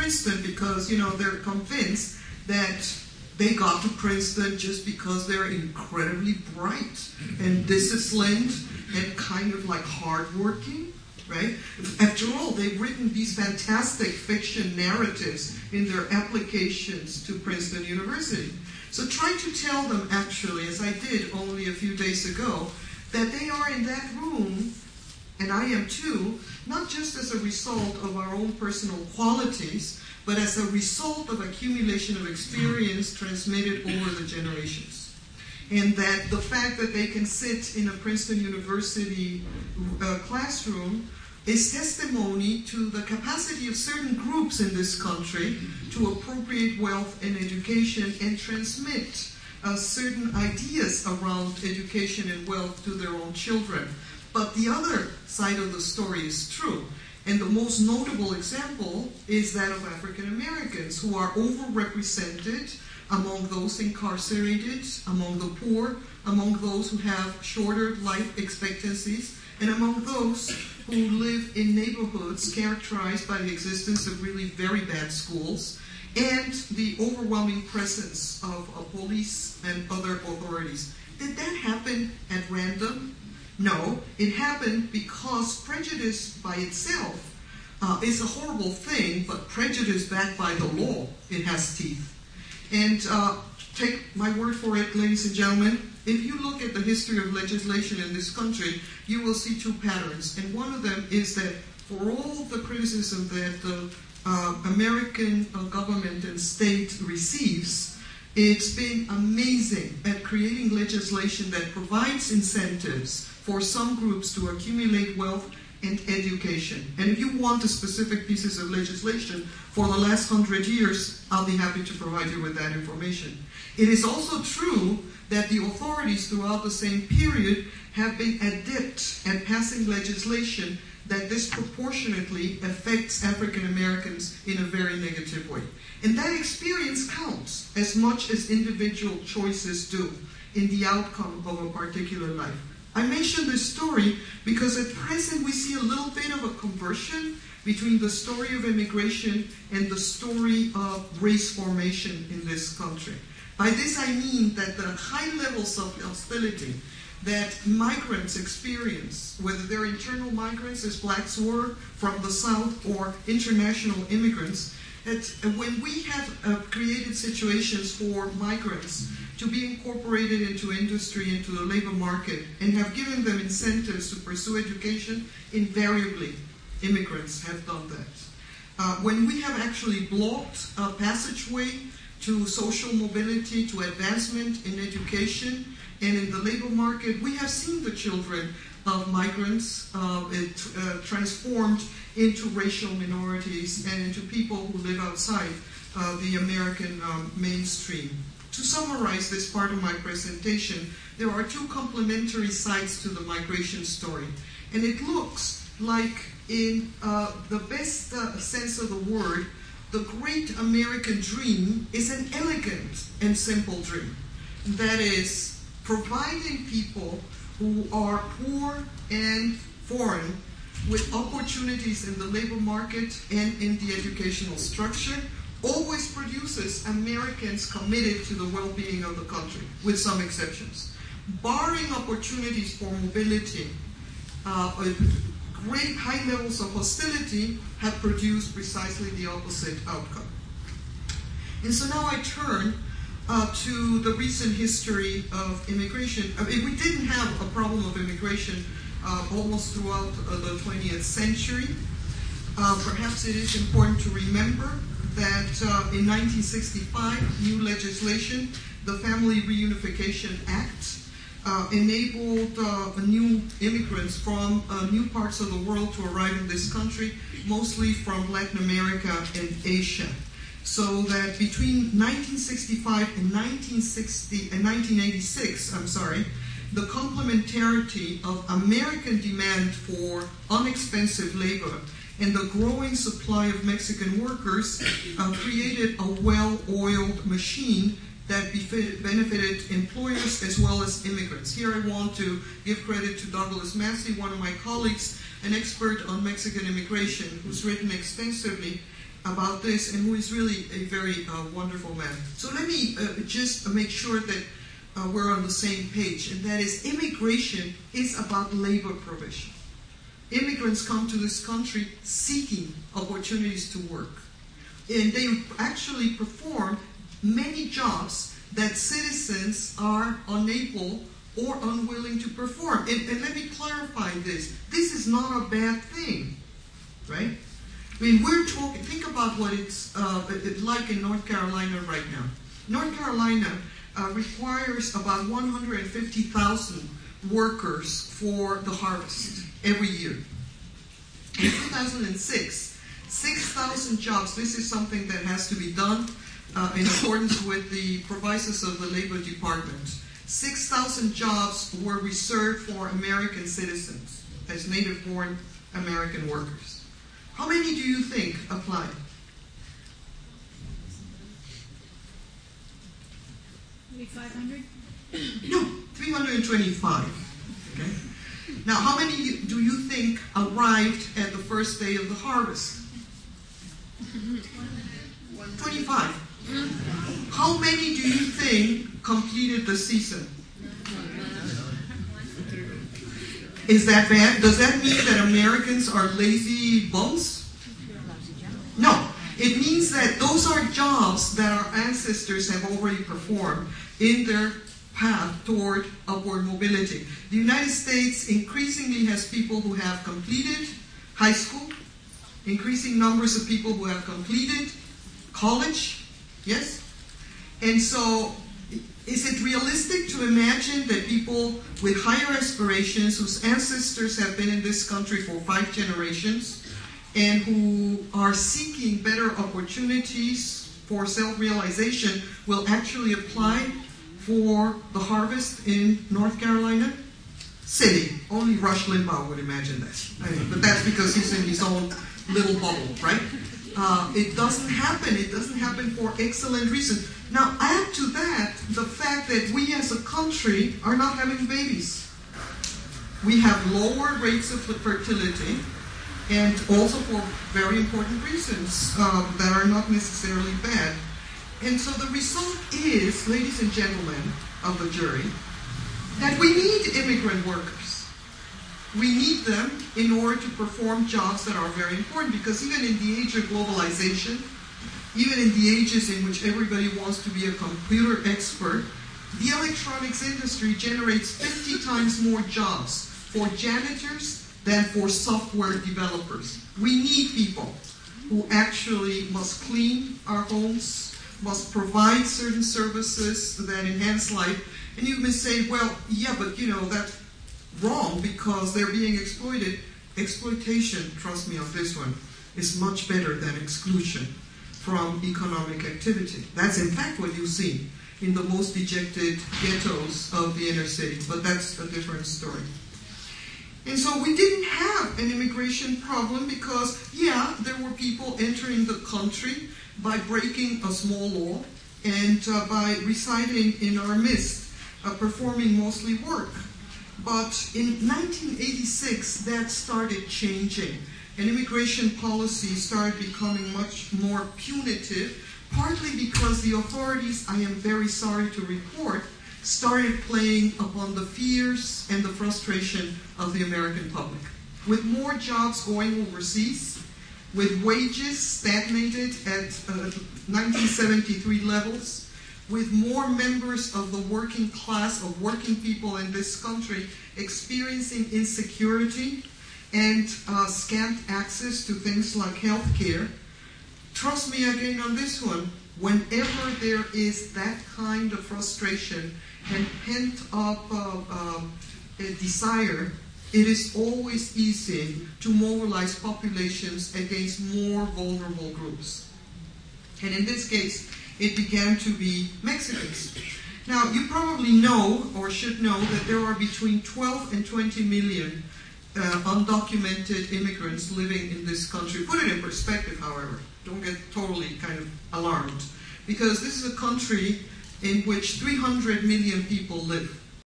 Princeton because, you know, they're convinced that they got to Princeton just because they're incredibly bright and disciplined and kind of like hardworking, right? After all, they've written these fantastic fiction narratives in their applications to Princeton University. So try to tell them, actually, as I did only a few days ago, that they are in that room, and I am too, not just as a result of our own personal qualities, but as a result of accumulation of experience transmitted over the generations. And that the fact that they can sit in a Princeton University classroom is testimony to the capacity of certain groups in this country to appropriate wealth and education and transmit certain ideas around education and wealth to their own children. But the other side of the story is true. And the most notable example is that of African Americans, who are overrepresented among those incarcerated, among the poor, among those who have shorter life expectancies, and among those who live in neighborhoods characterized by the existence of really very bad schools and the overwhelming presence of police and other authorities. Did that happen at random? No, it happened because prejudice by itself is a horrible thing, but prejudice backed by the law, it has teeth. And take my word for it, ladies and gentlemen, if you look at the history of legislation in this country, you will see two patterns. And one of them is that for all the criticism that the American government and state receives, it's been amazing at creating legislation that provides incentives for some groups to accumulate wealth and education. And if you want the specific pieces of legislation for the last 100 years, I'll be happy to provide you with that information. It is also true that the authorities throughout the same period have been adept at passing legislation that disproportionately affects African Americans in a very negative way. And that experience counts as much as individual choices do in the outcome of a particular life. I mention this story because at present we see a little bit of a conversion between the story of immigration and the story of race formation in this country. By this I mean that the high levels of hostility that migrants experience, whether they're internal migrants as blacks were from the South or international immigrants, that when we have created situations for migrants to be incorporated into industry, into the labor market, and have given them incentives to pursue education, invariably immigrants have done that. When we have actually blocked a passageway to social mobility, to advancement in education and in the labor market, we have seen the children of migrants transformed into racial minorities and into people who live outside the American mainstream. To summarize this part of my presentation, there are two complementary sides to the migration story. And it looks like, in the best sense of the word, the great American dream is an elegant and simple dream. That is, providing people who are poor and foreign with opportunities in the labor market and in the educational structure always produces Americans committed to the well-being of the country, with some exceptions. Barring opportunities for mobility, great high levels of hostility have produced precisely the opposite outcome. And so now I turn to the recent history of immigration. I mean, we didn't have a problem of immigration almost throughout the 20th century. Perhaps it is important to remember that in 1965, new legislation, the Family Reunification Act, enabled new immigrants from new parts of the world to arrive in this country, mostly from Latin America and Asia. So that between 1965 and 1986, the complementarity of American demand for inexpensive labor and the growing supply of Mexican workers created a well-oiled machine that benefited employers as well as immigrants. Here I want to give credit to Douglas Massey, one of my colleagues, an expert on Mexican immigration, who's written extensively about this and who is really a very wonderful man. So let me just make sure that we're on the same page, and that is immigration is about labor provision. Immigrants come to this country seeking opportunities to work. And they actually perform many jobs that citizens are unable or unwilling to perform. And let me clarify this. This is not a bad thing, right? I mean, we're talking, think about what it's like in North Carolina right now. North Carolina requires about 150,000 workers for the harvest every year. In 2006, 6,000 jobs, this is something that has to be done in accordance with the provisos of the Labor Department. 6,000 jobs were reserved for American citizens as native-born American workers. How many do you think applied? Maybe 500? No, 325. Okay. Now, how many do you think arrived at the first day of the harvest? 25. How many do you think completed the season? Is that bad? Does that mean that Americans are lazy bums? No. It means that those are jobs that our ancestors have already performed in their path toward upward mobility. The United States increasingly has people who have completed high school, increasing numbers of people who have completed college, yes? And so, is it realistic to imagine that people with higher aspirations, whose ancestors have been in this country for 5 generations, and who are seeking better opportunities for self-realization, will actually apply for the harvest in North Carolina? Silly. Only Rush Limbaugh would imagine that. I mean, but that's because he's in his own little bubble, right? It doesn't happen. It doesn't happen for excellent reasons. Now, add to that the fact that we as a country are not having babies. We have lower rates of fertility, and also for very important reasons that are not necessarily bad. And so the result is, ladies and gentlemen of the jury, that we need immigrant workers. We need them in order to perform jobs that are very important, because even in the age of globalization, even in the ages in which everybody wants to be a computer expert, the electronics industry generates 50 times more jobs for janitors than for software developers. We need people who actually must clean our homes, must provide certain services that enhance life. And you may say, well, yeah, but you know, that's wrong because they're being exploited. Exploitation, trust me on this one, is much better than exclusion from economic activity. That's in fact what you see in the most dejected ghettos of the inner city, but that's a different story. And so we didn't have an immigration problem because, yeah, there were people entering the country by breaking a small law and by residing in our midst, performing mostly work. But in 1986, that started changing. And immigration policy started becoming much more punitive, partly because the authorities, I am very sorry to report, started playing upon the fears and the frustration of the American public. With more jobs going overseas, with wages stagnated at 1973 levels, with more members of the working class, of working people in this country experiencing insecurity and scant access to things like health care. Trust me again on this one, whenever there is that kind of frustration and pent-up desire, it is always easy to mobilize populations against more vulnerable groups. And in this case, it began to be Mexicans. Now, you probably know, or should know, that there are between 12 and 20 million undocumented immigrants living in this country. Put it in perspective, however. Don't get totally kind of alarmed. Because this is a country in which 300 million people live.